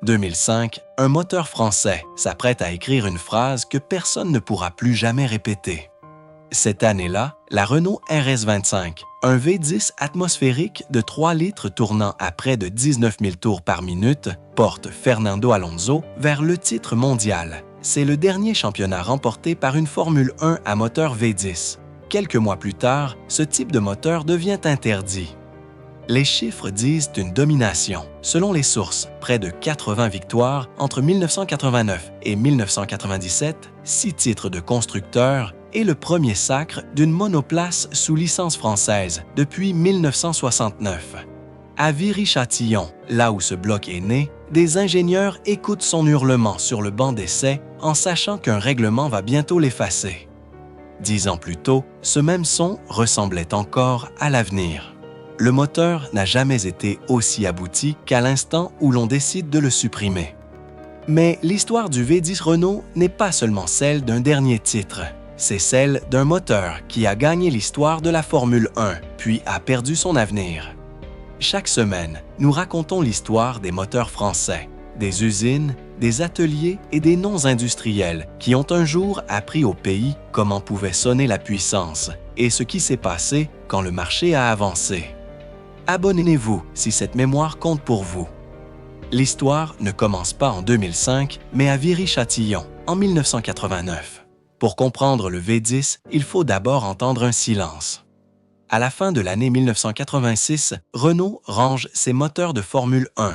2005, un moteur français s'apprête à écrire une phrase que personne ne pourra plus jamais répéter. Cette année-là, la Renault RS25, un V10 atmosphérique de 3 litres tournant à près de 19 000 tours par minute, porte Fernando Alonso vers le titre mondial. C'est le dernier championnat remporté par une Formule 1 à moteur V10. Quelques mois plus tard, ce type de moteur devient interdit. Les chiffres disent une domination. Selon les sources, près de 80 victoires entre 1989 et 1997, 6 titres de constructeur et le premier sacre d'une monoplace sous licence française depuis 1969. À Viry-Châtillon, là où ce bloc est né, des ingénieurs écoutent son hurlement sur le banc d'essai en sachant qu'un règlement va bientôt l'effacer. 10 ans plus tôt, ce même son ressemblait encore à l'avenir. Le moteur n'a jamais été aussi abouti qu'à l'instant où l'on décide de le supprimer. Mais l'histoire du V10 Renault n'est pas seulement celle d'un dernier titre, c'est celle d'un moteur qui a gagné l'histoire de la Formule 1, puis a perdu son avenir. Chaque semaine, nous racontons l'histoire des moteurs français, des usines, des ateliers et des noms industriels qui ont un jour appris au pays comment pouvait sonner la puissance et ce qui s'est passé quand le marché a avancé. Abonnez-vous si cette mémoire compte pour vous. L'histoire ne commence pas en 2005, mais à Viry-Châtillon, en 1989. Pour comprendre le V10, il faut d'abord entendre un silence. À la fin de l'année 1986, Renault range ses moteurs de Formule 1.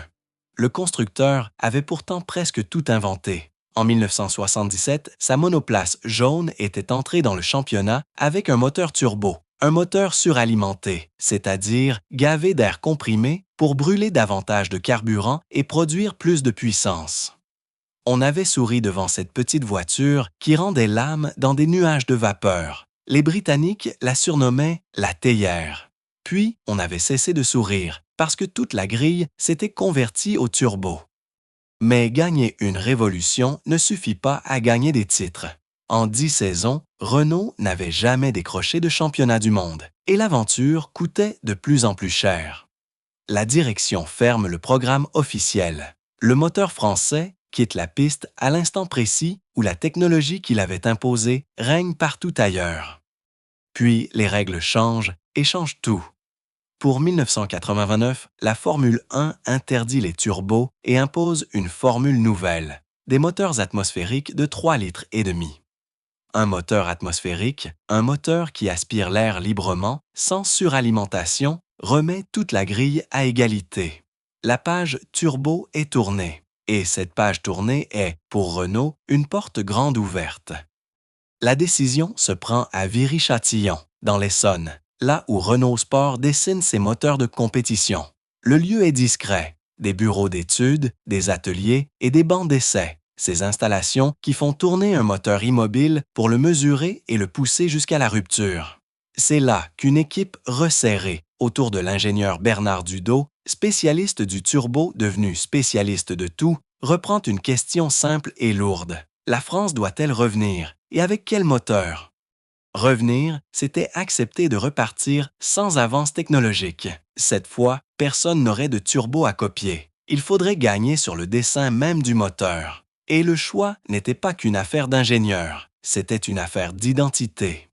Le constructeur avait pourtant presque tout inventé. En 1977, sa monoplace jaune était entrée dans le championnat avec un moteur turbo. Un moteur suralimenté, c'est-à-dire gavé d'air comprimé pour brûler davantage de carburant et produire plus de puissance. On avait souri devant cette petite voiture qui rendait l'âme dans des nuages de vapeur. Les Britanniques la surnommaient la théière. Puis, on avait cessé de sourire parce que toute la grille s'était convertie au turbo. Mais gagner une révolution ne suffit pas à gagner des titres. En 10 saisons, Renault n'avait jamais décroché de championnat du monde et l'aventure coûtait de plus en plus cher. La direction ferme le programme officiel. Le moteur français quitte la piste à l'instant précis où la technologie qu'il avait imposée règne partout ailleurs. Puis les règles changent et changent tout. Pour 1989, la Formule 1 interdit les turbos et impose une formule nouvelle, des moteurs atmosphériques de 3 litres et demi. Un moteur atmosphérique, un moteur qui aspire l'air librement, sans suralimentation, remet toute la grille à égalité. La page turbo est tournée, et cette page tournée est, pour Renault, une porte grande ouverte. La décision se prend à Viry-Châtillon, dans l'Essonne, là où Renault Sport dessine ses moteurs de compétition. Le lieu est discret, des bureaux d'études, des ateliers et des bancs d'essai. Ces installations qui font tourner un moteur immobile pour le mesurer et le pousser jusqu'à la rupture. C'est là qu'une équipe resserrée autour de l'ingénieur Bernard Dudot, spécialiste du turbo devenu spécialiste de tout, reprend une question simple et lourde. La France doit-elle revenir? Et avec quel moteur? Revenir, c'était accepter de repartir sans avance technologique. Cette fois, personne n'aurait de turbo à copier. Il faudrait gagner sur le dessin même du moteur. Et le choix n'était pas qu'une affaire d'ingénieur, c'était une affaire d'identité.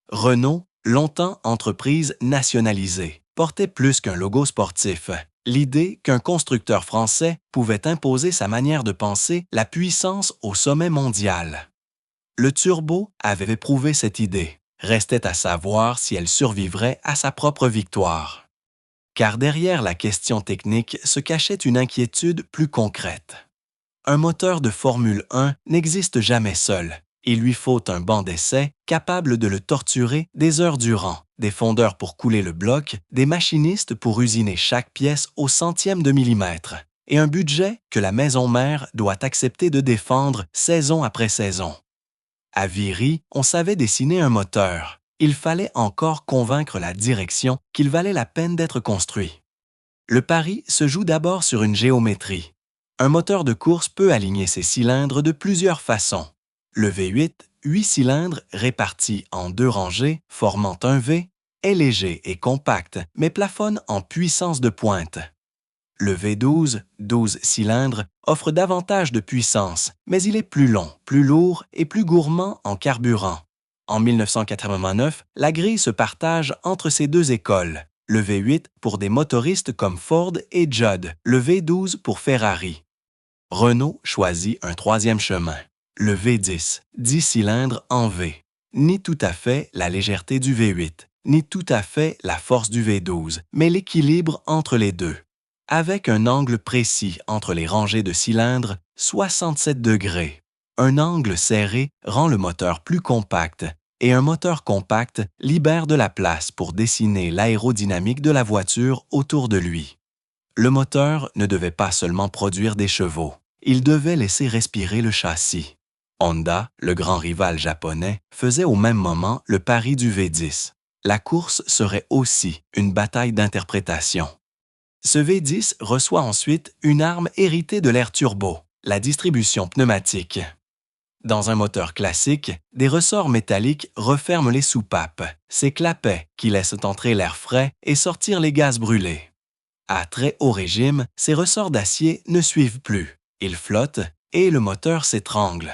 Renault, longtemps entreprise nationalisée, portait plus qu'un logo sportif. L'idée qu'un constructeur français pouvait imposer sa manière de penser la puissance au sommet mondial. Le turbo avait prouvé cette idée. Restait à savoir si elle survivrait à sa propre victoire. Car derrière la question technique se cachait une inquiétude plus concrète. Un moteur de Formule 1 n'existe jamais seul. Il lui faut un banc d'essai capable de le torturer des heures durant, des fondeurs pour couler le bloc, des machinistes pour usiner chaque pièce au centième de millimètre, et un budget que la maison mère doit accepter de défendre saison après saison. À Viry, on savait dessiner un moteur. Il fallait encore convaincre la direction qu'il valait la peine d'être construit. Le pari se joue d'abord sur une géométrie. Un moteur de course peut aligner ses cylindres de plusieurs façons. Le V8, 8 cylindres répartis en 2 rangées, formant un V, est léger et compact, mais plafonne en puissance de pointe. Le V12, 12 cylindres, offre davantage de puissance, mais il est plus long, plus lourd et plus gourmand en carburant. En 1989, la grille se partage entre ces deux écoles, le V8 pour des motoristes comme Ford et Judd, le V12 pour Ferrari. Renault choisit un troisième chemin, le V10, 10 cylindres en V. Ni tout à fait la légèreté du V8, ni tout à fait la force du V12, mais l'équilibre entre les deux. Avec un angle précis entre les rangées de cylindres, 67 degrés. Un angle serré rend le moteur plus compact et un moteur compact libère de la place pour dessiner l'aérodynamique de la voiture autour de lui. Le moteur ne devait pas seulement produire des chevaux, il devait laisser respirer le châssis. Honda, le grand rival japonais, faisait au même moment le pari du V10. La course serait aussi une bataille d'interprétation. Ce V10 reçoit ensuite une arme héritée de l'air turbo, la distribution pneumatique. Dans un moteur classique, des ressorts métalliques referment les soupapes, ces clapets qui laissent entrer l'air frais et sortir les gaz brûlés. À très haut régime, ces ressorts d'acier ne suivent plus. Ils flottent et le moteur s'étrangle.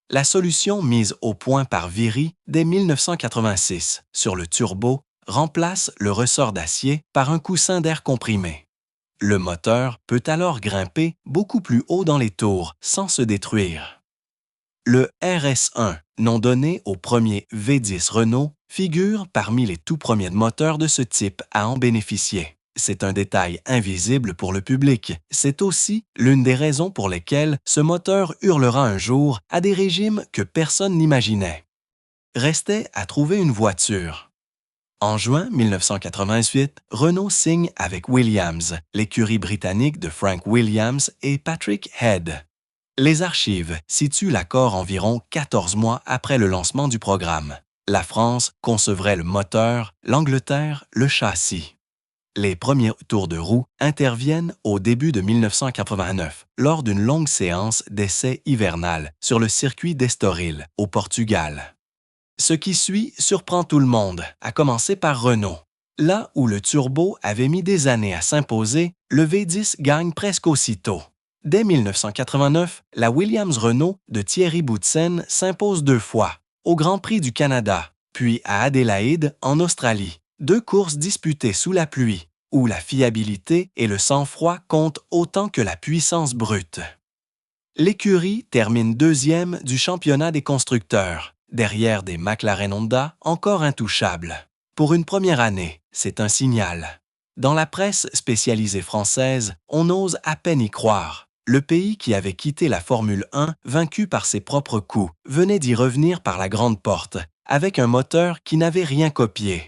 La solution mise au point par Viry dès 1986 sur le turbo remplace le ressort d'acier par un coussin d'air comprimé. Le moteur peut alors grimper beaucoup plus haut dans les tours sans se détruire. Le RS1, nom donné au premier V10 Renault, figure parmi les tout premiers moteurs de ce type à en bénéficier. C'est un détail invisible pour le public. C'est aussi l'une des raisons pour lesquelles ce moteur hurlera un jour à des régimes que personne n'imaginait. Restait à trouver une voiture. En juin 1988, Renault signe avec Williams, l'écurie britannique de Frank Williams et Patrick Head. Les archives situent l'accord environ 14 mois après le lancement du programme. La France concevrait le moteur, l'Angleterre, le châssis. Les premiers tours de roue interviennent au début de 1989, lors d'une longue séance d'essai hivernal sur le circuit d'Estoril, au Portugal. Ce qui suit surprend tout le monde, à commencer par Renault. Là où le turbo avait mis des années à s'imposer, le V10 gagne presque aussitôt. Dès 1989, la Williams-Renault de Thierry Boutsen s'impose 2 fois, au Grand Prix du Canada, puis à Adélaïde, en Australie. 2 courses disputées sous la pluie, où la fiabilité et le sang-froid comptent autant que la puissance brute. L'écurie termine 2e du championnat des constructeurs, derrière des McLaren Honda encore intouchables. Pour une première année, c'est un signal. Dans la presse spécialisée française, on ose à peine y croire. Le pays qui avait quitté la Formule 1, vaincu par ses propres coups, venait d'y revenir par la grande porte, avec un moteur qui n'avait rien copié.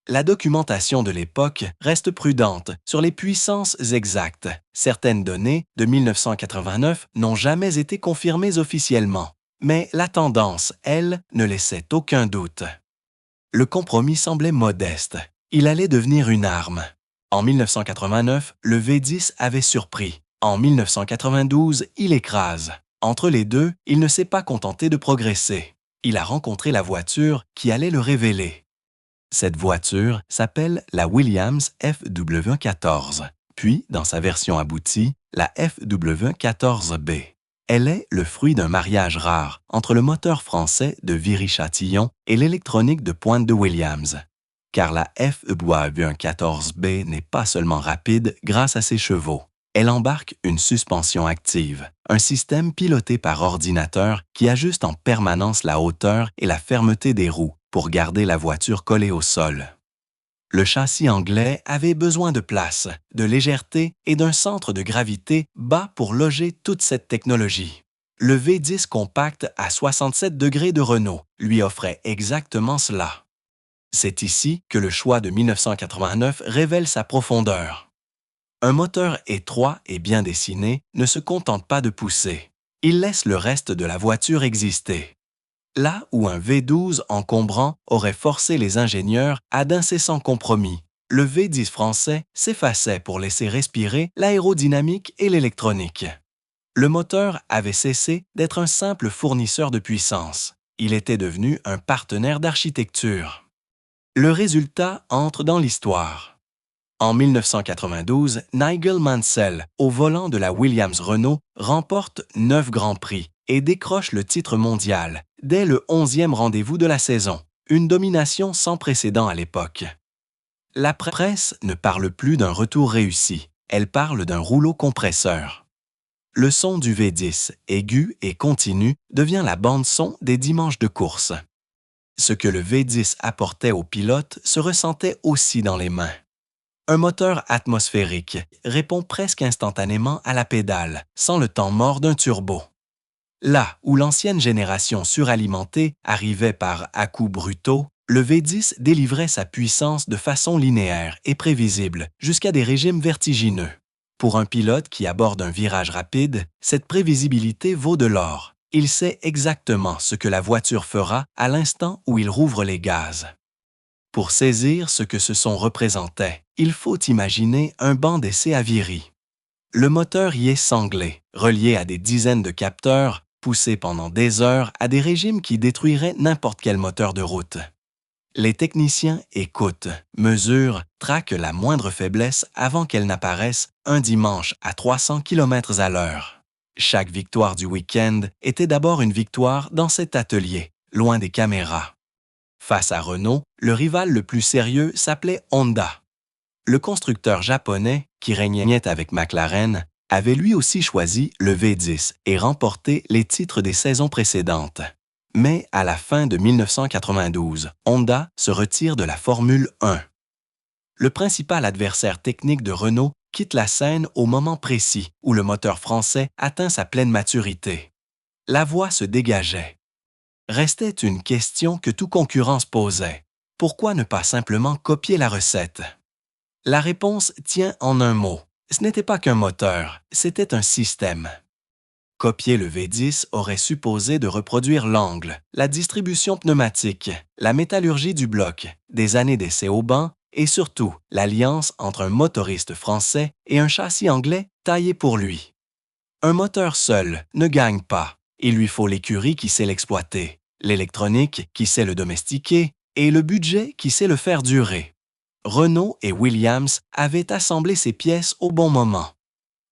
La documentation de l'époque reste prudente sur les puissances exactes. Certaines données de 1989 n'ont jamais été confirmées officiellement, mais la tendance, elle, ne laissait aucun doute. Le compromis semblait modeste. Il allait devenir une arme. En 1989, le V10 avait surpris. En 1992, il écrase. Entre les deux, il ne s'est pas contenté de progresser. Il a rencontré la voiture qui allait le révéler. Cette voiture s'appelle la Williams FW14, puis, dans sa version aboutie, la FW14B. Elle est le fruit d'un mariage rare entre le moteur français de Viry-Châtillon et l'électronique de pointe de Williams. Car la FW14B n'est pas seulement rapide grâce à ses chevaux. Elle embarque une suspension active, un système piloté par ordinateur qui ajuste en permanence la hauteur et la fermeté des roues pour garder la voiture collée au sol. Le châssis anglais avait besoin de place, de légèreté et d'un centre de gravité bas pour loger toute cette technologie. Le V10 compact à 67 degrés de Renault lui offrait exactement cela. C'est ici que le choix de 1989 révèle sa profondeur. Un moteur étroit et bien dessiné ne se contente pas de pousser. Il laisse le reste de la voiture exister. Là où un V12 encombrant aurait forcé les ingénieurs à d'incessants compromis, le V10 français s'effaçait pour laisser respirer l'aérodynamique et l'électronique. Le moteur avait cessé d'être un simple fournisseur de puissance. Il était devenu un partenaire d'architecture. Le résultat entre dans l'histoire. En 1992, Nigel Mansell, au volant de la Williams-Renault, remporte 9 Grands Prix et décroche le titre mondial dès le 11e rendez-vous de la saison, une domination sans précédent à l'époque. La presse ne parle plus d'un retour réussi, elle parle d'un rouleau compresseur. Le son du V10, aigu et continu, devient la bande-son des dimanches de course. Ce que le V10 apportait aux pilotes se ressentait aussi dans les mains. Un moteur atmosphérique répond presque instantanément à la pédale, sans le temps mort d'un turbo. Là où l'ancienne génération suralimentée arrivait par à-coups brutaux, le V10 délivrait sa puissance de façon linéaire et prévisible jusqu'à des régimes vertigineux. Pour un pilote qui aborde un virage rapide, cette prévisibilité vaut de l'or. Il sait exactement ce que la voiture fera à l'instant où il rouvre les gaz. Pour saisir ce que ce son représentait, il faut imaginer un banc d'essai à Viry. Le moteur y est sanglé, relié à des dizaines de capteurs, poussé pendant des heures à des régimes qui détruiraient n'importe quel moteur de route. Les techniciens écoutent, mesurent, traquent la moindre faiblesse avant qu'elle n'apparaisse un dimanche à 300 km/h. Chaque victoire du week-end était d'abord une victoire dans cet atelier, loin des caméras. Face à Renault, le rival le plus sérieux s'appelait Honda. Le constructeur japonais, qui régnait avec McLaren, avait lui aussi choisi le V10 et remporté les titres des saisons précédentes. Mais à la fin de 1992, Honda se retire de la Formule 1. Le principal adversaire technique de Renault quitte la scène au moment précis où le moteur français atteint sa pleine maturité. La voie se dégageait. Restait une question que tout concurrent se posait. Pourquoi ne pas simplement copier la recette? La réponse tient en un mot. Ce n'était pas qu'un moteur, c'était un système. Copier le V10 aurait supposé de reproduire l'angle, la distribution pneumatique, la métallurgie du bloc, des années d'essai au banc et surtout l'alliance entre un motoriste français et un châssis anglais taillé pour lui. Un moteur seul ne gagne pas. Il lui faut l'écurie qui sait l'exploiter, l'électronique qui sait le domestiquer et le budget qui sait le faire durer. Renault et Williams avaient assemblé ces pièces au bon moment.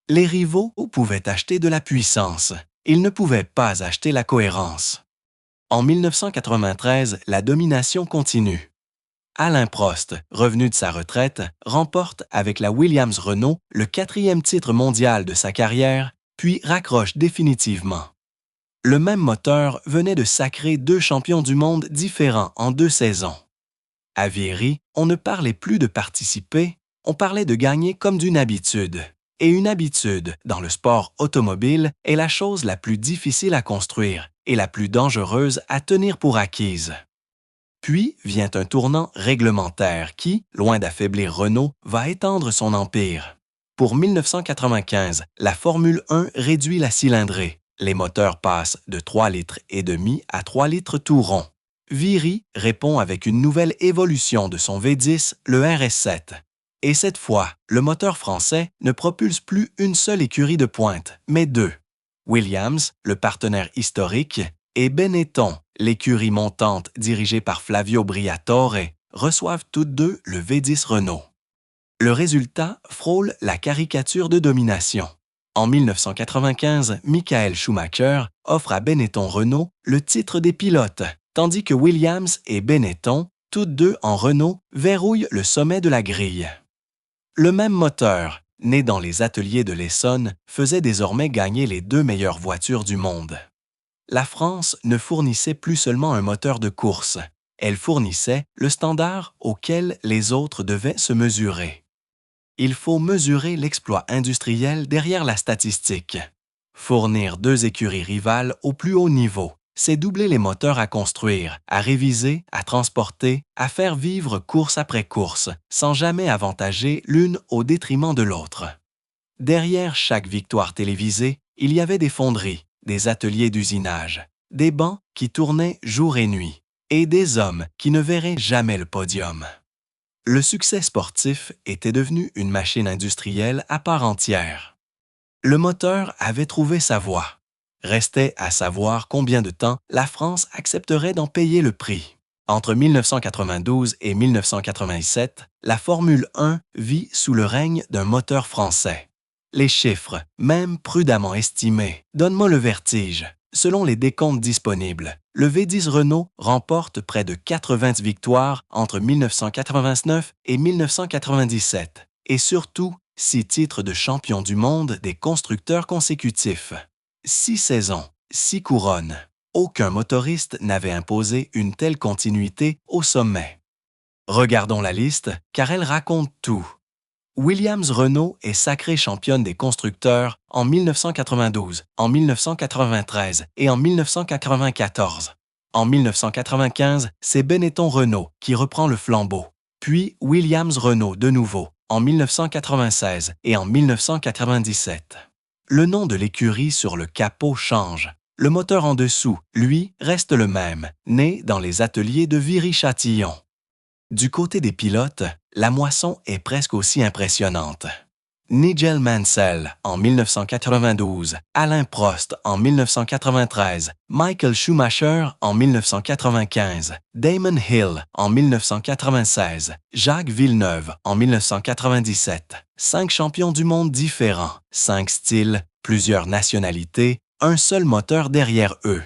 Les rivaux pouvaient acheter de la puissance. Ils ne pouvaient pas acheter la cohérence. En 1993, la domination continue. Alain Prost, revenu de sa retraite, remporte avec la Williams-Renault le 4e titre mondial de sa carrière, puis raccroche définitivement. Le même moteur venait de sacrer 2 champions du monde différents en 2 saisons. À Viry, on ne parlait plus de participer, on parlait de gagner comme d'une habitude. Et une habitude, dans le sport automobile, est la chose la plus difficile à construire et la plus dangereuse à tenir pour acquise. Puis vient un tournant réglementaire qui, loin d'affaiblir Renault, va étendre son empire. Pour 1995, la Formule 1 réduit la cylindrée. Les moteurs passent de 3,5 litres à 3 litres tout rond. Viry répond avec une nouvelle évolution de son V10, le RS7. Et cette fois, le moteur français ne propulse plus une seule écurie de pointe, mais 2. Williams, le partenaire historique, et Benetton, l'écurie montante dirigée par Flavio Briatore, reçoivent toutes deux le V10 Renault. Le résultat frôle la caricature de domination. En 1995, Michael Schumacher offre à Benetton Renault le titre des pilotes, tandis que Williams et Benetton, toutes deux en Renault, verrouillent le sommet de la grille. Le même moteur, né dans les ateliers de l'Essonne, faisait désormais gagner les 2 meilleures voitures du monde. La France ne fournissait plus seulement un moteur de course, elle fournissait le standard auquel les autres devaient se mesurer. Il faut mesurer l'exploit industriel derrière la statistique. Fournir 2 écuries rivales au plus haut niveau, c'est doubler les moteurs à construire, à réviser, à transporter, à faire vivre course après course, sans jamais avantager l'une au détriment de l'autre. Derrière chaque victoire télévisée, il y avait des fonderies, des ateliers d'usinage, des bancs qui tournaient jour et nuit, et des hommes qui ne verraient jamais le podium. Le succès sportif était devenu une machine industrielle à part entière. Le moteur avait trouvé sa voie. Restait à savoir combien de temps la France accepterait d'en payer le prix. Entre 1992 et 1997, la Formule 1 vit sous le règne d'un moteur français. Les chiffres, même prudemment estimés, donnent-moi le vertige. Selon les décomptes disponibles, le V10 Renault remporte près de 80 victoires entre 1989 et 1997, et surtout 6 titres de champion du monde des constructeurs consécutifs. 6 saisons, 6 couronnes. Aucun motoriste n'avait imposé une telle continuité au sommet. Regardons la liste, car elle raconte tout. Williams-Renault est sacrée championne des constructeurs en 1992, en 1993 et en 1994. En 1995, c'est Benetton-Renault qui reprend le flambeau, puis Williams-Renault de nouveau, en 1996 et en 1997. Le nom de l'écurie sur le capot change. Le moteur en dessous, lui, reste le même, né dans les ateliers de Viry-Châtillon. Du côté des pilotes, la moisson est presque aussi impressionnante. Nigel Mansell en 1992, Alain Prost en 1993, Michael Schumacher en 1995, Damon Hill en 1996, Jacques Villeneuve en 1997. 5 champions du monde différents, 5 styles, plusieurs nationalités, un seul moteur derrière eux.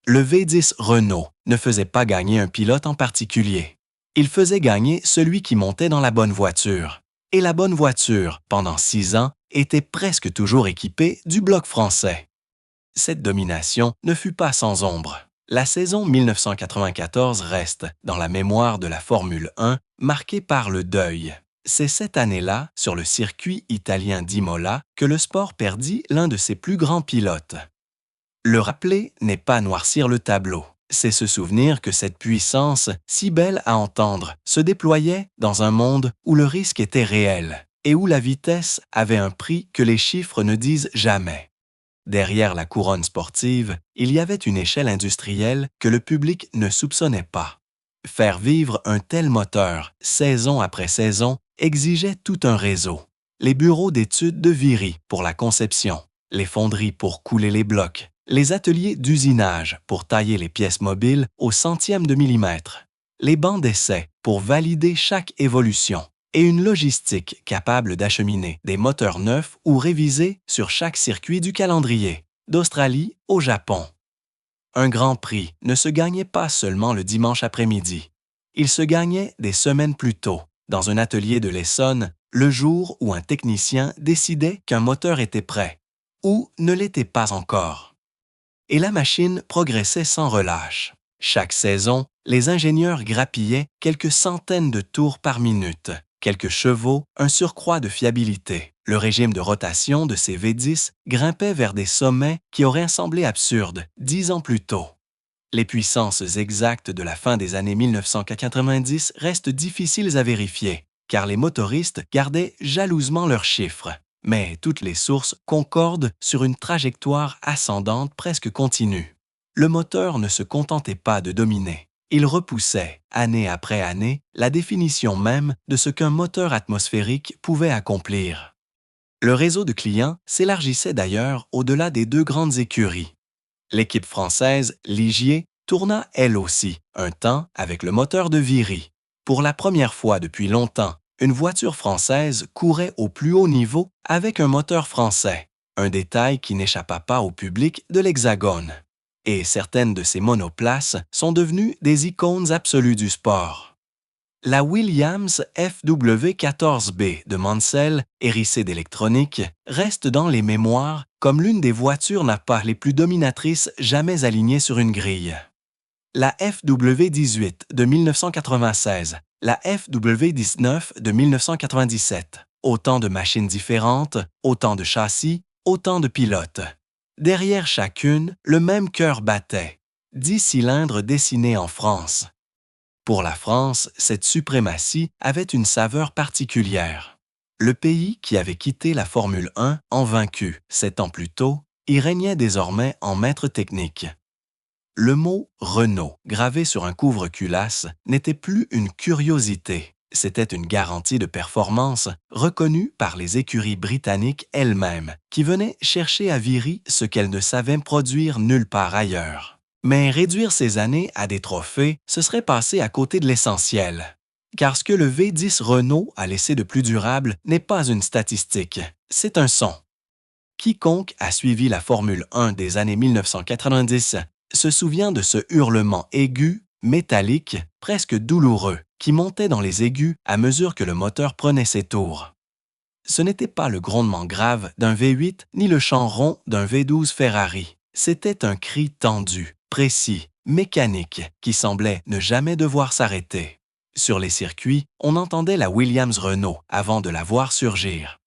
Le V10 Renault ne faisait pas gagner un pilote en particulier. Il faisait gagner celui qui montait dans la bonne voiture. Et la bonne voiture, pendant 6 ans, était presque toujours équipée du bloc français. Cette domination ne fut pas sans ombre. La saison 1994 reste, dans la mémoire de la Formule 1, marquée par le deuil. C'est cette année-là, sur le circuit italien d'Imola, que le sport perdit l'un de ses plus grands pilotes. Le rappeler n'est pas noircir le tableau. C'est se souvenir que cette puissance, si belle à entendre, se déployait dans un monde où le risque était réel et où la vitesse avait un prix que les chiffres ne disent jamais. Derrière la couronne sportive, il y avait une échelle industrielle que le public ne soupçonnait pas. Faire vivre un tel moteur, saison après saison, exigeait tout un réseau. Les bureaux d'études de Viry pour la conception, les fonderies pour couler les blocs, les ateliers d'usinage pour tailler les pièces mobiles au centième de millimètre, les bancs d'essai pour valider chaque évolution et une logistique capable d'acheminer des moteurs neufs ou révisés sur chaque circuit du calendrier, d'Australie au Japon. Un Grand Prix ne se gagnait pas seulement le dimanche après-midi. Il se gagnait des semaines plus tôt, dans un atelier de l'Essonne, le jour où un technicien décidait qu'un moteur était prêt, ou ne l'était pas encore. Et la machine progressait sans relâche. Chaque saison, les ingénieurs grappillaient quelques centaines de tours par minute, quelques chevaux, un surcroît de fiabilité. Le régime de rotation de ces V10 grimpait vers des sommets qui auraient semblé absurdes 10 ans plus tôt. Les puissances exactes de la fin des années 1990 restent difficiles à vérifier, car les motoristes gardaient jalousement leurs chiffres. Mais toutes les sources concordent sur une trajectoire ascendante presque continue. Le moteur ne se contentait pas de dominer. Il repoussait, année après année, la définition même de ce qu'un moteur atmosphérique pouvait accomplir. Le réseau de clients s'élargissait d'ailleurs au-delà des 2 grandes écuries. L'équipe française, Ligier, tourna elle aussi, un temps avec le moteur de Viry. Pour la première fois depuis longtemps, une voiture française courait au plus haut niveau avec un moteur français, un détail qui n'échappa pas au public de l'Hexagone. Et certaines de ces monoplaces sont devenues des icônes absolues du sport. La Williams FW14B de Mansell, hérissée d'électronique, reste dans les mémoires comme l'une des voitures n'a pas les plus dominatrices jamais alignées sur une grille. La FW18 de 1996, la FW19 de 1997. Autant de machines différentes, autant de châssis, autant de pilotes. Derrière chacune, le même cœur battait. 10 cylindres dessinés en France. Pour la France, cette suprématie avait une saveur particulière. Le pays qui avait quitté la Formule 1 en vaincu 7 ans plus tôt, y régnait désormais en maître technique. Le mot « Renault » gravé sur un couvre-culasse n'était plus une curiosité, c'était une garantie de performance reconnue par les écuries britanniques elles-mêmes, qui venaient chercher à Viry ce qu'elles ne savaient produire nulle part ailleurs. Mais réduire ces années à des trophées, ce serait passer à côté de l'essentiel. Car ce que le V10 Renault a laissé de plus durable n'est pas une statistique, c'est un son. Quiconque a suivi la Formule 1 des années 1990 se souvient de ce hurlement aigu, métallique, presque douloureux, qui montait dans les aigus à mesure que le moteur prenait ses tours. Ce n'était pas le grondement grave d'un V8 ni le chant rond d'un V12 Ferrari. C'était un cri tendu, précis, mécanique, qui semblait ne jamais devoir s'arrêter. Sur les circuits, on entendait la Williams-Renault avant de la voir surgir.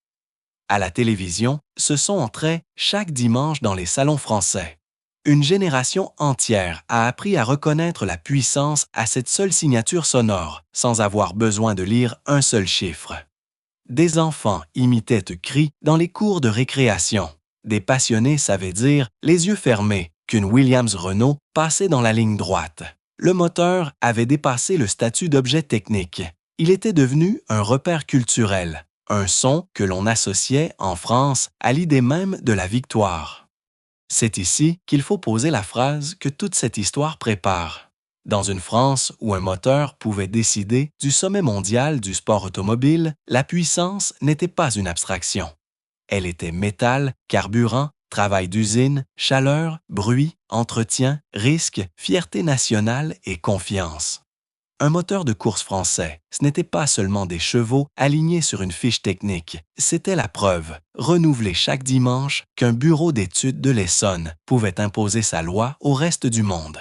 À la télévision, ce son entrait chaque dimanche dans les salons français. Une génération entière a appris à reconnaître la puissance à cette seule signature sonore, sans avoir besoin de lire un seul chiffre. Des enfants imitaient ce cri dans les cours de récréation. Des passionnés savaient dire, les yeux fermés, qu'une Williams-Renault passait dans la ligne droite. Le moteur avait dépassé le statut d'objet technique. Il était devenu un repère culturel, un son que l'on associait en France à l'idée même de la victoire. C'est ici qu'il faut poser la phrase que toute cette histoire prépare. Dans une France où un moteur pouvait décider du sommet mondial du sport automobile, la puissance n'était pas une abstraction. Elle était métal, carburant, travail d'usine, chaleur, bruit, entretien, risque, fierté nationale et confiance. Un moteur de course français, ce n'était pas seulement des chevaux alignés sur une fiche technique, c'était la preuve, renouvelée chaque dimanche, qu'un bureau d'études de l'Essonne pouvait imposer sa loi au reste du monde.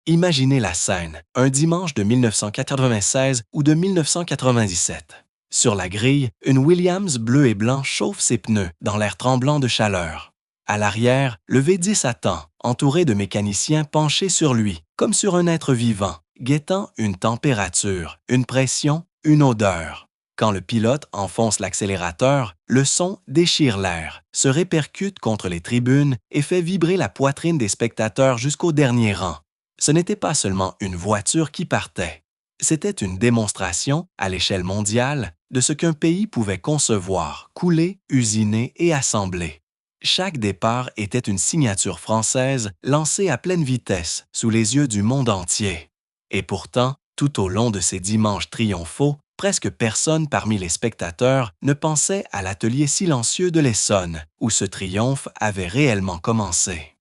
Imaginez la scène, un dimanche de 1996 ou de 1997. Sur la grille, une Williams bleu et blanc chauffe ses pneus dans l'air tremblant de chaleur. À l'arrière, le V10 attend, entouré de mécaniciens penchés sur lui, comme sur un être vivant, guettant une température, une pression, une odeur. Quand le pilote enfonce l'accélérateur, le son déchire l'air, se répercute contre les tribunes et fait vibrer la poitrine des spectateurs jusqu'au dernier rang. Ce n'était pas seulement une voiture qui partait. C'était une démonstration, à l'échelle mondiale, de ce qu'un pays pouvait concevoir, couler, usiner et assembler. Chaque départ était une signature française lancée à pleine vitesse sous les yeux du monde entier. Et pourtant, tout au long de ces dimanches triomphaux, presque personne parmi les spectateurs ne pensait à l'atelier silencieux de l'Essonne, où ce triomphe avait réellement commencé.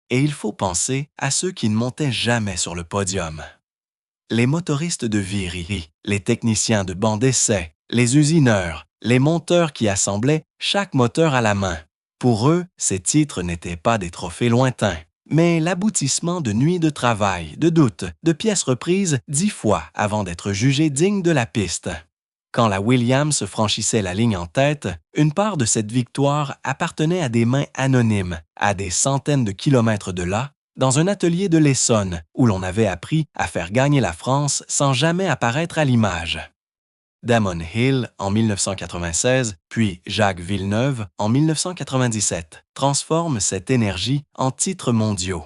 Et il faut penser à ceux qui ne montaient jamais sur le podium. Les motoristes de Viry, les techniciens de banc d'essai, les usineurs, les monteurs qui assemblaient chaque moteur à la main. Pour eux, ces titres n'étaient pas des trophées lointains, mais l'aboutissement de nuits de travail, de doutes, de pièces reprises 10 fois avant d'être jugés dignes de la piste. Quand la Williams franchissait la ligne en tête, une part de cette victoire appartenait à des mains anonymes, à des centaines de kilomètres de là, dans un atelier de l'Essonne où l'on avait appris à faire gagner la France sans jamais apparaître à l'image. Damon Hill en 1996, puis Jacques Villeneuve en 1997 transforment cette énergie en titres mondiaux.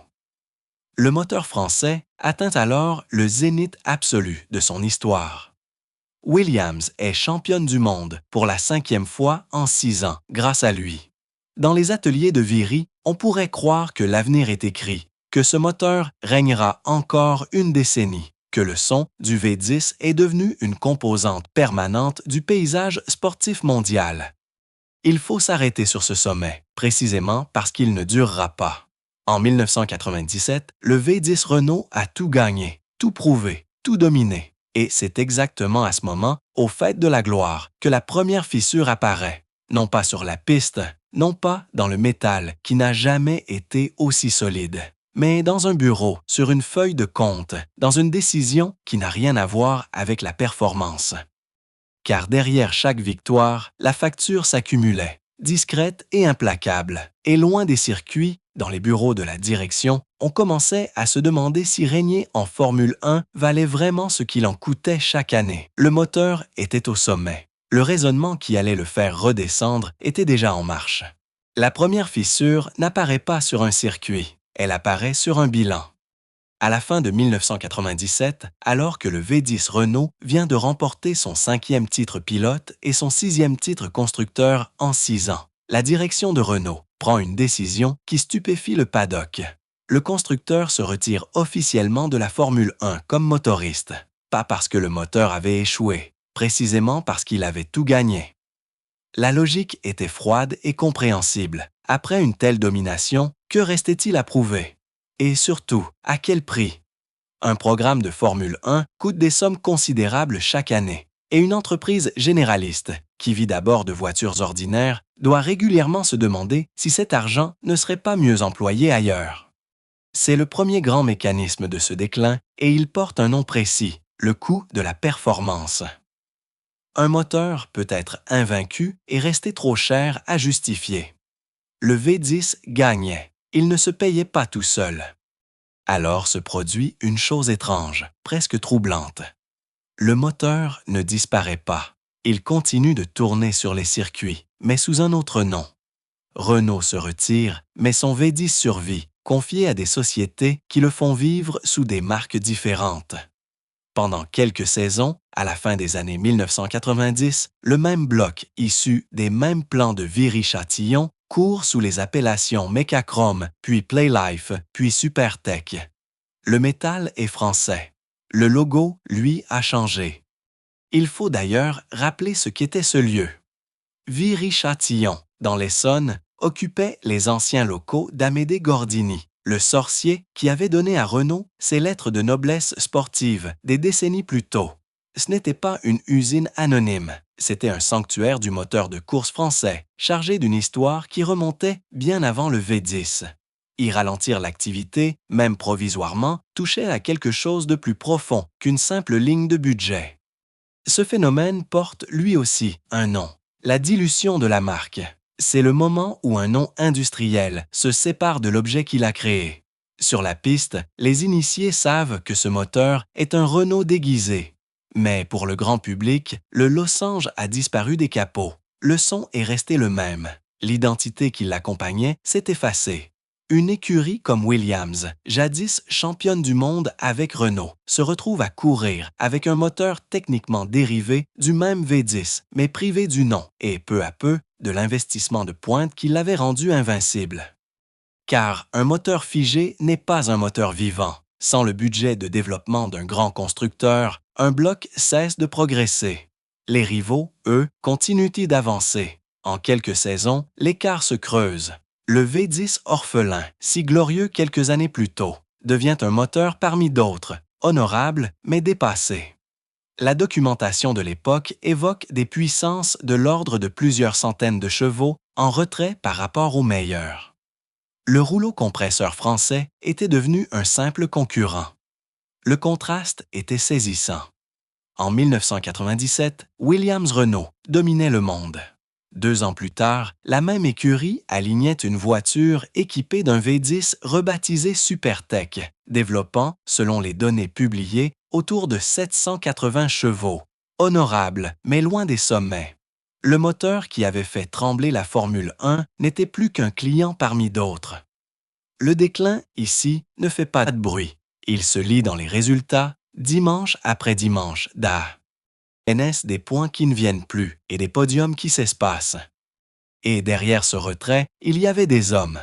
Le moteur français atteint alors le zénith absolu de son histoire. Williams est championne du monde pour la 5e fois en 6 ans grâce à lui. Dans les ateliers de Viry, on pourrait croire que l'avenir est écrit, que ce moteur régnera encore une décennie, que le son du V10 est devenu une composante permanente du paysage sportif mondial. Il faut s'arrêter sur ce sommet, précisément parce qu'il ne durera pas. En 1997, le V10 Renault a tout gagné, tout prouvé, tout dominé. Et c'est exactement à ce moment, au faîte de la gloire, que la première fissure apparaît. Non pas sur la piste, non pas dans le métal qui n'a jamais été aussi solide, mais dans un bureau, sur une feuille de compte, dans une décision qui n'a rien à voir avec la performance. Car derrière chaque victoire, la facture s'accumulait, discrète et implacable, et loin des circuits, dans les bureaux de la direction, on commençait à se demander si régner en Formule 1 valait vraiment ce qu'il en coûtait chaque année. Le moteur était au sommet. Le raisonnement qui allait le faire redescendre était déjà en marche. La première fissure n'apparaît pas sur un circuit, elle apparaît sur un bilan. À la fin de 1997, alors que le V10 Renault vient de remporter son 5e titre pilote et son 6e titre constructeur en 6 ans, la direction de Renault prend une décision qui stupéfie le paddock. le constructeur se retire officiellement de la Formule 1 comme motoriste, pas parce que le moteur avait échoué, précisément parce qu'il avait tout gagné. La logique était froide et compréhensible. Après une telle domination, que restait-il à prouver? Et surtout, à quel prix? Un programme de Formule 1 coûte des sommes considérables chaque année, et une entreprise généraliste, qui vit d'abord de voitures ordinaires, doit régulièrement se demander si cet argent ne serait pas mieux employé ailleurs. C'est le premier grand mécanisme de ce déclin et il porte un nom précis, le coût de la performance. Un moteur peut être invaincu et rester trop cher à justifier. Le V10 gagnait, il ne se payait pas tout seul. Alors se produit une chose étrange, presque troublante. Le moteur ne disparaît pas. Il continue de tourner sur les circuits, mais sous un autre nom. Renault se retire, mais son V10 survit, confié à des sociétés qui le font vivre sous des marques différentes. Pendant quelques saisons, à la fin des années 1990, le même bloc issu des mêmes plans de Viry-Châtillon court sous les appellations Mecachrome, puis Playlife, puis Supertech. Le métal est français. Le logo, lui, a changé. Il faut d'ailleurs rappeler ce qu'était ce lieu. Viry-Châtillon, dans l'Essonne, occupait les anciens locaux d'Amédée Gordini, le sorcier qui avait donné à Renault ses lettres de noblesse sportive des décennies plus tôt. Ce n'était pas une usine anonyme, c'était un sanctuaire du moteur de course français, chargé d'une histoire qui remontait bien avant le V10. Y ralentir l'activité, même provisoirement, touchait à quelque chose de plus profond qu'une simple ligne de budget. Ce phénomène porte lui aussi un nom, la dilution de la marque. C'est le moment où un nom industriel se sépare de l'objet qu'il a créé. Sur la piste, les initiés savent que ce moteur est un Renault déguisé. Mais pour le grand public, le losange a disparu des capots. Le son est resté le même. L'identité qui l'accompagnait s'est effacée. Une écurie comme Williams, jadis championne du monde avec Renault, se retrouve à courir avec un moteur techniquement dérivé du même V10, mais privé du nom et, peu à peu, de l'investissement de pointe qui l'avait rendu invincible. Car un moteur figé n'est pas un moteur vivant. Sans le budget de développement d'un grand constructeur, un bloc cesse de progresser. Les rivaux, eux, continuent d'avancer. En quelques saisons, l'écart se creuse. Le V10 orphelin, si glorieux quelques années plus tôt, devient un moteur parmi d'autres, honorable mais dépassé. La documentation de l'époque évoque des puissances de l'ordre de plusieurs centaines de chevaux en retrait par rapport aux meilleurs. Le rouleau compresseur français était devenu un simple concurrent. Le contraste était saisissant. En 1997, Williams-Renault dominait le monde. 2 ans plus tard, la même écurie alignait une voiture équipée d'un V10 rebaptisé Supertech, développant, selon les données publiées, autour de 780 chevaux. Honorable, mais loin des sommets. Le moteur qui avait fait trembler la Formule 1 n'était plus qu'un client parmi d'autres. Le déclin, ici, ne fait pas de bruit. Il se lit dans les résultats, dimanche après dimanche, NS des points qui ne viennent plus et des podiums qui s'espacent. Et derrière ce retrait, il y avait des hommes.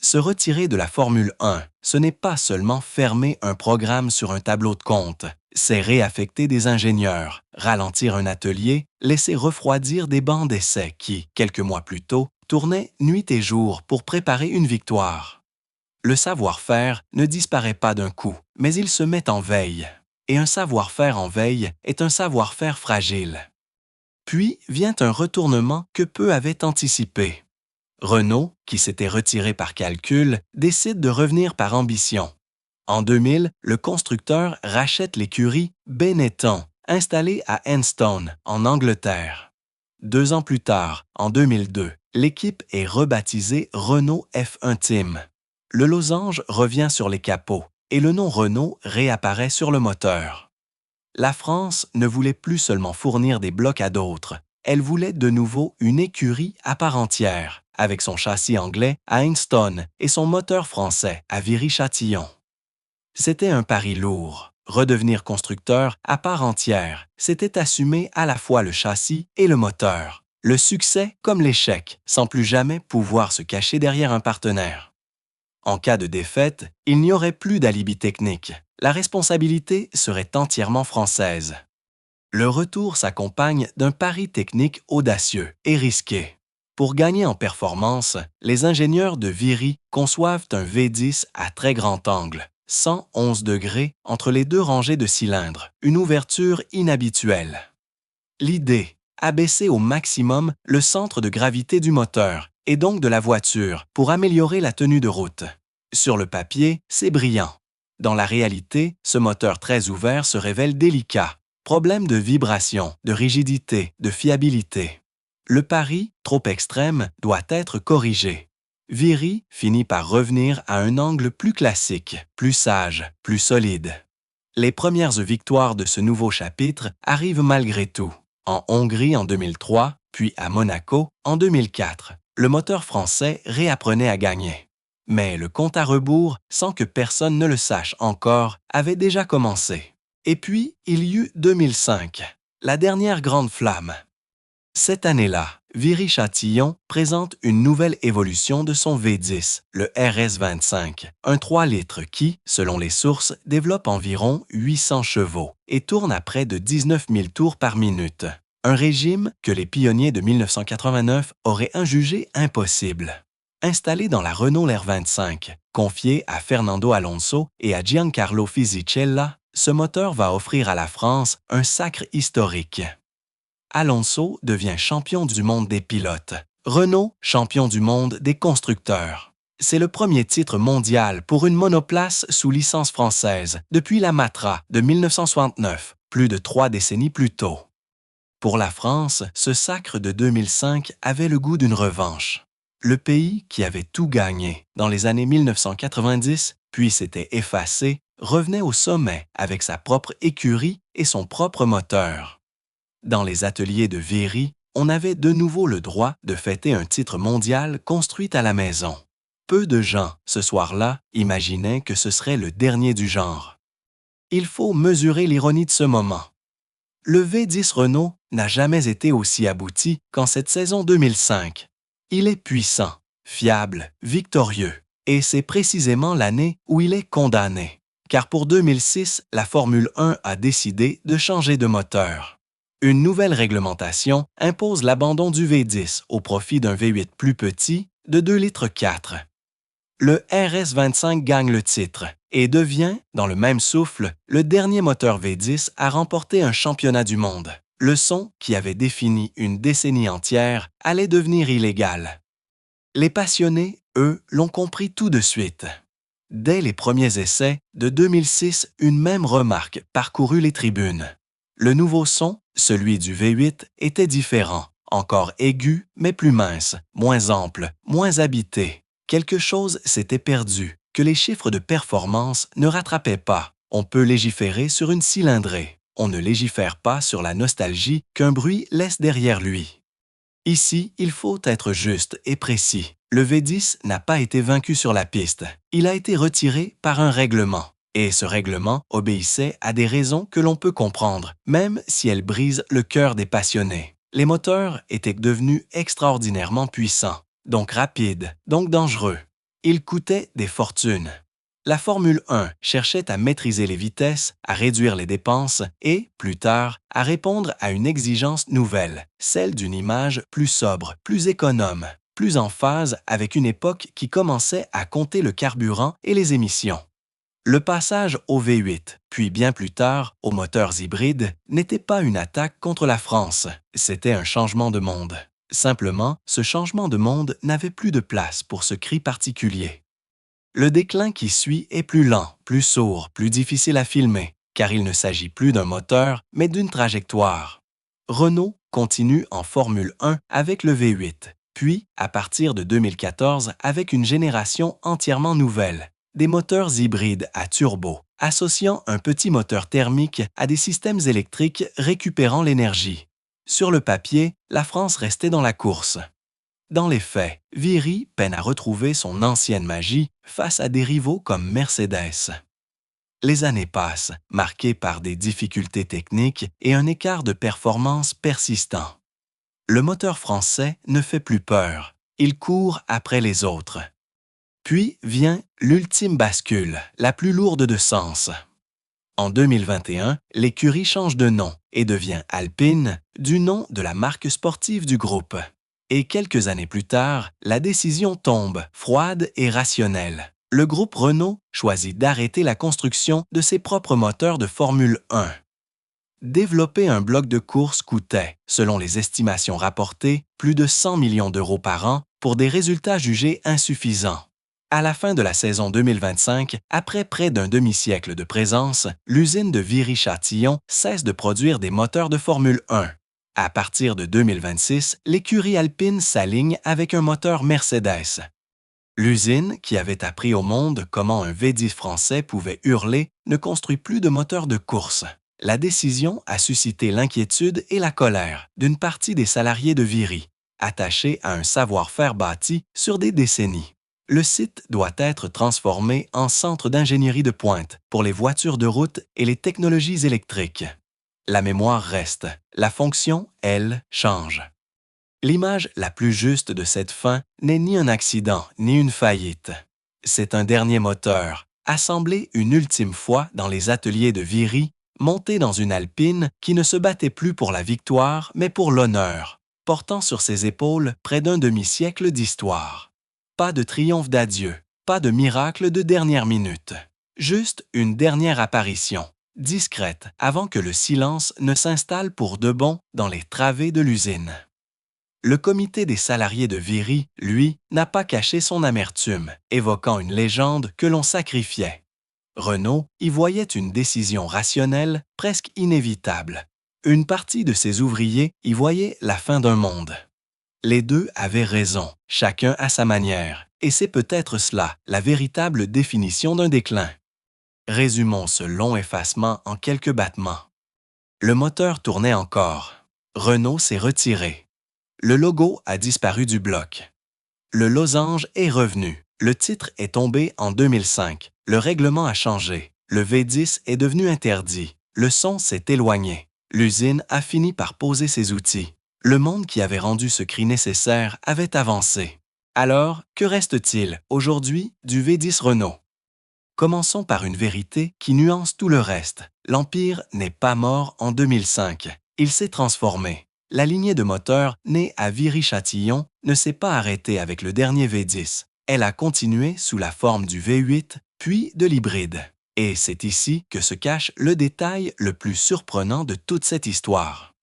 Se retirer de la Formule 1, ce n'est pas seulement fermer un programme sur un tableau de compte, c'est réaffecter des ingénieurs, ralentir un atelier, laisser refroidir des bancs d'essai qui, quelques mois plus tôt, tournaient nuit et jour pour préparer une victoire. Le savoir-faire ne disparaît pas d'un coup, mais il se met en veille. Et un savoir-faire en veille est un savoir-faire fragile. Puis vient un retournement que peu avaient anticipé. Renault, qui s'était retiré par calcul, décide de revenir par ambition. En 2000, le constructeur rachète l'écurie Benetton, installée à Enstone, en Angleterre. 2 ans plus tard, en 2002, l'équipe est rebaptisée Renault F1 Team. Le losange revient sur les capots et le nom Renault réapparaît sur le moteur. La France ne voulait plus seulement fournir des blocs à d'autres, elle voulait de nouveau une écurie à part entière, avec son châssis anglais à Enstone et son moteur français à Viry-Châtillon. C'était un pari lourd. Redevenir constructeur à part entière, c'était assumer à la fois le châssis et le moteur, le succès comme l'échec, sans plus jamais pouvoir se cacher derrière un partenaire. En cas de défaite, il n'y aurait plus d'alibi technique. La responsabilité serait entièrement française. Le retour s'accompagne d'un pari technique audacieux et risqué. Pour gagner en performance, les ingénieurs de Viry conçoivent un V10 à très grand angle, 111 degrés entre les deux rangées de cylindres, une ouverture inhabituelle. L'idée, abaisser au maximum le centre de gravité du moteur et donc de la voiture pour améliorer la tenue de route. Sur le papier, c'est brillant. Dans la réalité, ce moteur très ouvert se révèle délicat. Problème de vibration, de rigidité, de fiabilité. Le pari, trop extrême, doit être corrigé. Viry finit par revenir à un angle plus classique, plus sage, plus solide. Les premières victoires de ce nouveau chapitre arrivent malgré tout. En Hongrie en 2003, puis à Monaco en 2004. Le moteur français réapprenait à gagner. Mais le compte à rebours, sans que personne ne le sache encore, avait déjà commencé. Et puis, il y eut 2005, la dernière grande flamme. Cette année-là, Viry-Châtillon présente une nouvelle évolution de son V10, le RS25, un 3 litres qui, selon les sources, développe environ 800 chevaux et tourne à près de 19 000 tours par minute. Un régime que les pionniers de 1989 auraient jugé impossible. Installé dans la Renault R25, confié à Fernando Alonso et à Giancarlo Fisichella, ce moteur va offrir à la France un sacre historique. Alonso devient champion du monde des pilotes. Renault, champion du monde des constructeurs. C'est le premier titre mondial pour une monoplace sous licence française depuis la Matra de 1969, plus de 3 décennies plus tôt. Pour la France, ce sacre de 2005 avait le goût d'une revanche. Le pays qui avait tout gagné dans les années 1990, puis s'était effacé, revenait au sommet avec sa propre écurie et son propre moteur. Dans les ateliers de Viry, on avait de nouveau le droit de fêter un titre mondial construit à la maison. Peu de gens, ce soir-là, imaginaient que ce serait le dernier du genre. Il faut mesurer l'ironie de ce moment. Le V10 Renault n'a jamais été aussi abouti qu'en cette saison 2005. Il est puissant, fiable, victorieux, et c'est précisément l'année où il est condamné. Car pour 2006, la Formule 1 a décidé de changer de moteur. Une nouvelle réglementation impose l'abandon du V10 au profit d'un V8 plus petit de 2,4 litres. Le RS25 gagne le titre et devient, dans le même souffle, le dernier moteur V10 à remporter un championnat du monde. Le son, qui avait défini une décennie entière, allait devenir illégal. Les passionnés, eux, l'ont compris tout de suite. Dès les premiers essais, de 2006, une même remarque parcourut les tribunes. Le nouveau son, celui du V8, était différent, encore aigu, mais plus mince, moins ample, moins habité. Quelque chose s'était perdu, que les chiffres de performance ne rattrapaient pas. On peut légiférer sur une cylindrée. On ne légifère pas sur la nostalgie qu'un bruit laisse derrière lui. Ici, il faut être juste et précis. Le V10 n'a pas été vaincu sur la piste. Il a été retiré par un règlement. Et ce règlement obéissait à des raisons que l'on peut comprendre, même si elles brisent le cœur des passionnés. Les moteurs étaient devenus extraordinairement puissants, donc rapides, donc dangereux. Ils coûtaient des fortunes. La Formule 1 cherchait à maîtriser les vitesses, à réduire les dépenses et, plus tard, à répondre à une exigence nouvelle, celle d'une image plus sobre, plus économe, plus en phase avec une époque qui commençait à compter le carburant et les émissions. Le passage au V8, puis bien plus tard aux moteurs hybrides, n'était pas une attaque contre la France, c'était un changement de monde. Simplement, ce changement de monde n'avait plus de place pour ce cri particulier. Le déclin qui suit est plus lent, plus sourd, plus difficile à filmer, car il ne s'agit plus d'un moteur, mais d'une trajectoire. Renault continue en Formule 1 avec le V8, puis, à partir de 2014, avec une génération entièrement nouvelle, des moteurs hybrides à turbo, associant un petit moteur thermique à des systèmes électriques récupérant l'énergie. Sur le papier, la France restait dans la course. Dans les faits, Viry peine à retrouver son ancienne magie face à des rivaux comme Mercedes. Les années passent, marquées par des difficultés techniques et un écart de performance persistant. Le moteur français ne fait plus peur, il court après les autres. Puis vient l'ultime bascule, la plus lourde de sens. En 2021, l'écurie change de nom et devient Alpine, du nom de la marque sportive du groupe. Et quelques années plus tard, la décision tombe, froide et rationnelle. Le groupe Renault choisit d'arrêter la construction de ses propres moteurs de Formule 1. Développer un bloc de course coûtait, selon les estimations rapportées, plus de 100 millions d'euros par an pour des résultats jugés insuffisants. À la fin de la saison 2025, après près d'un demi-siècle de présence, l'usine de Viry-Châtillon cesse de produire des moteurs de Formule 1. À partir de 2026, l'écurie Alpine s'aligne avec un moteur Mercedes. L'usine, qui avait appris au monde comment un V10 français pouvait hurler, ne construit plus de moteurs de course. La décision a suscité l'inquiétude et la colère d'une partie des salariés de Viry, attachés à un savoir-faire bâti sur des décennies. Le site doit être transformé en centre d'ingénierie de pointe pour les voitures de route et les technologies électriques. La mémoire reste, la fonction, elle, change. L'image la plus juste de cette fin n'est ni un accident ni une faillite. C'est un dernier moteur, assemblé une ultime fois dans les ateliers de Viry, monté dans une Alpine qui ne se battait plus pour la victoire mais pour l'honneur, portant sur ses épaules près d'un demi-siècle d'histoire. Pas de triomphe d'adieu, pas de miracle de dernière minute. Juste une dernière apparition, discrète avant que le silence ne s'installe pour de bon dans les travées de l'usine. Le comité des salariés de Viry, lui, n'a pas caché son amertume, évoquant une légende que l'on sacrifiait. Renault y voyait une décision rationnelle, presque inévitable. Une partie de ses ouvriers y voyait la fin d'un monde. Les deux avaient raison, chacun à sa manière, et c'est peut-être cela, la véritable définition d'un déclin. Résumons ce long effacement en quelques battements. Le moteur tournait encore. Renault s'est retiré. Le logo a disparu du bloc. Le losange est revenu. Le titre est tombé en 2005. Le règlement a changé. Le V10 est devenu interdit. Le son s'est éloigné. L'usine a fini par poser ses outils. Le monde qui avait rendu ce cri nécessaire avait avancé. Alors, que reste-t-il aujourd'hui du V10 Renault? Commençons par une vérité qui nuance tout le reste. L'Empire n'est pas mort en 2005. Il s'est transformé. La lignée de moteurs née à Viry-Châtillon ne s'est pas arrêtée avec le dernier V10. Elle a continué sous la forme du V8, puis de l'hybride. Et c'est ici que se cache le détail le plus surprenant de toute cette histoire.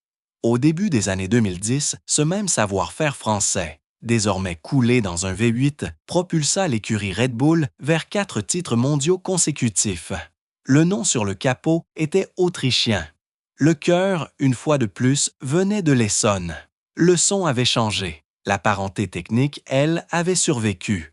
Au début des années 2010, ce même savoir-faire français, désormais coulé dans un V8, propulsa l'écurie Red Bull vers 4 titres mondiaux consécutifs. Le nom sur le capot était autrichien. Le cœur, une fois de plus, venait de l'Essonne. Le son avait changé. La parenté technique, elle, avait survécu.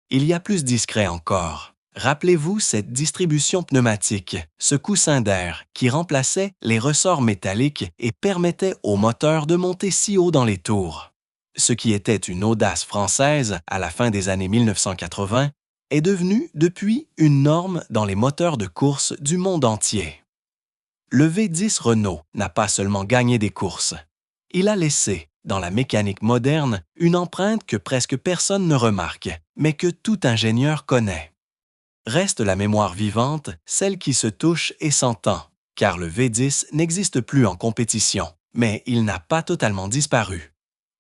Il y a plus discret encore. Rappelez-vous cette distribution pneumatique, ce coussin d'air qui remplaçait les ressorts métalliques et permettait au moteur de monter si haut dans les tours. Ce qui était une audace française à la fin des années 1980 est devenu depuis une norme dans les moteurs de course du monde entier. Le V10 Renault n'a pas seulement gagné des courses. Il a laissé, dans la mécanique moderne, une empreinte que presque personne ne remarque, mais que tout ingénieur connaît. Reste la mémoire vivante, celle qui se touche et s'entend, car le V10 n'existe plus en compétition, mais il n'a pas totalement disparu.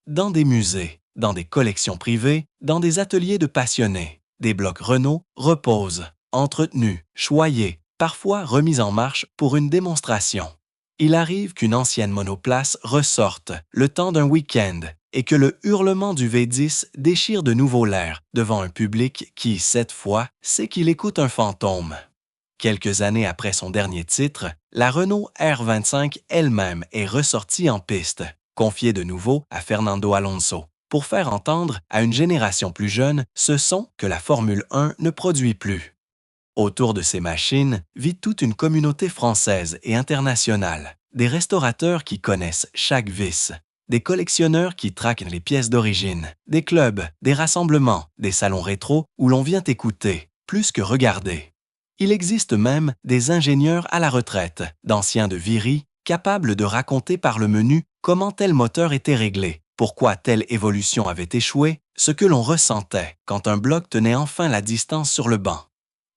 Dans des musées, dans des collections privées, dans des ateliers de passionnés, des blocs Renault reposent, entretenus, choyés, parfois remis en marche pour une démonstration. Il arrive qu'une ancienne monoplace ressorte le temps d'un week-end et que le hurlement du V10 déchire de nouveau l'air devant un public qui, cette fois, sait qu'il écoute un fantôme. Quelques années après son dernier titre, la Renault R25 elle-même est ressortie en piste, confiée de nouveau à Fernando Alonso, pour faire entendre à une génération plus jeune ce son que la Formule 1 ne produit plus. Autour de ces machines vit toute une communauté française et internationale, des restaurateurs qui connaissent chaque vis, des collectionneurs qui traquent les pièces d'origine, des clubs, des rassemblements, des salons rétro où l'on vient écouter, plus que regarder. Il existe même des ingénieurs à la retraite, d'anciens de Viry, capables de raconter par le menu comment tel moteur était réglé, pourquoi telle évolution avait échoué, ce que l'on ressentait quand un bloc tenait enfin la distance sur le banc.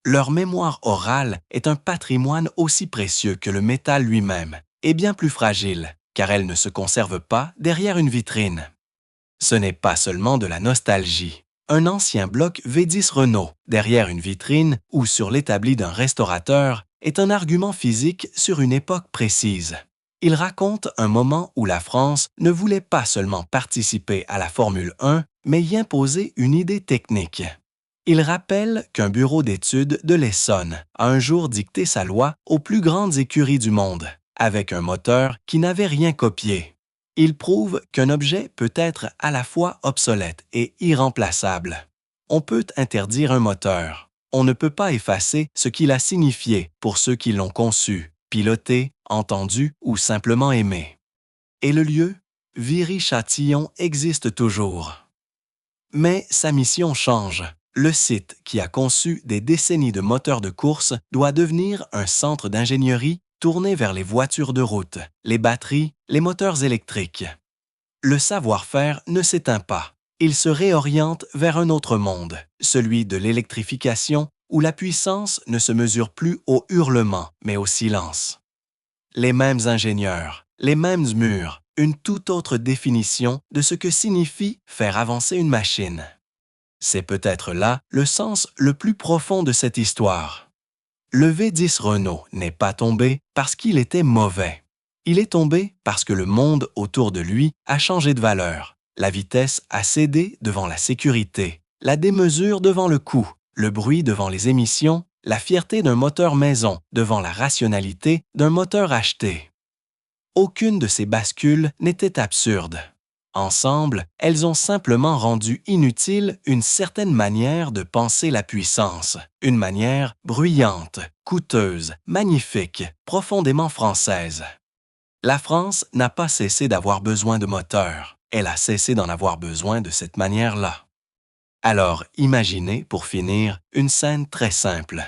Leur mémoire orale est un patrimoine aussi précieux que le métal lui-même, et bien plus fragile, car elle ne se conserve pas derrière une vitrine. Ce n'est pas seulement de la nostalgie. Un ancien bloc V10 Renault, derrière une vitrine ou sur l'établi d'un restaurateur, est un argument physique sur une époque précise. Il raconte un moment où la France ne voulait pas seulement participer à la Formule 1, mais y imposer une idée technique. Il rappelle qu'un bureau d'études de l'Essonne a un jour dicté sa loi aux plus grandes écuries du monde, avec un moteur qui n'avait rien copié. Il prouve qu'un objet peut être à la fois obsolète et irremplaçable. On peut interdire un moteur. On ne peut pas effacer ce qu'il a signifié pour ceux qui l'ont conçu, piloté, entendu ou simplement aimé. Et le lieu, Viry-Châtillon, existe toujours. Mais sa mission change. Le site qui a conçu des décennies de moteurs de course doit devenir un centre d'ingénierie tourné vers les voitures de route, les batteries, les moteurs électriques. Le savoir-faire ne s'éteint pas. Il se réoriente vers un autre monde, celui de l'électrification, où la puissance ne se mesure plus au hurlement, mais au silence. Les mêmes ingénieurs, les mêmes murs, une toute autre définition de ce que signifie faire avancer une machine. C'est peut-être là le sens le plus profond de cette histoire. Le V10 Renault n'est pas tombé parce qu'il était mauvais. Il est tombé parce que le monde autour de lui a changé de valeur. La vitesse a cédé devant la sécurité, la démesure devant le coût, le bruit devant les émissions, la fierté d'un moteur maison devant la rationalité d'un moteur acheté. Aucune de ces bascules n'était absurde. Ensemble, elles ont simplement rendu inutile une certaine manière de penser la puissance, une manière bruyante, coûteuse, magnifique, profondément française. La France n'a pas cessé d'avoir besoin de moteurs, elle a cessé d'en avoir besoin de cette manière-là. Alors, imaginez, pour finir, une scène très simple.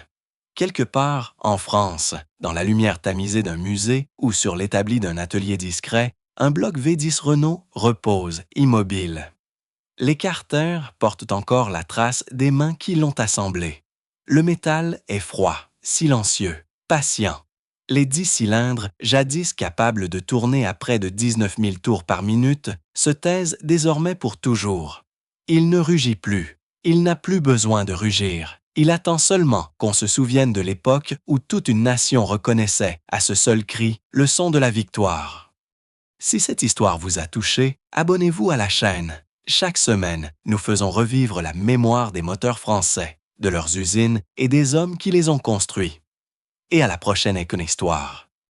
Quelque part, en France, dans la lumière tamisée d'un musée ou sur l'établi d'un atelier discret, un bloc V10 Renault repose, immobile. Les carters portent encore la trace des mains qui l'ont assemblé. Le métal est froid, silencieux, patient. Les 10 cylindres, jadis capables de tourner à près de 19 000 tours par minute, se taisent désormais pour toujours. Il ne rugit plus. Il n'a plus besoin de rugir. Il attend seulement qu'on se souvienne de l'époque où toute une nation reconnaissait, à ce seul cri, le son de la victoire. Si cette histoire vous a touché, abonnez-vous à la chaîne. Chaque semaine, nous faisons revivre la mémoire des moteurs français, de leurs usines et des hommes qui les ont construits. Et à la prochaine Éconhistoire.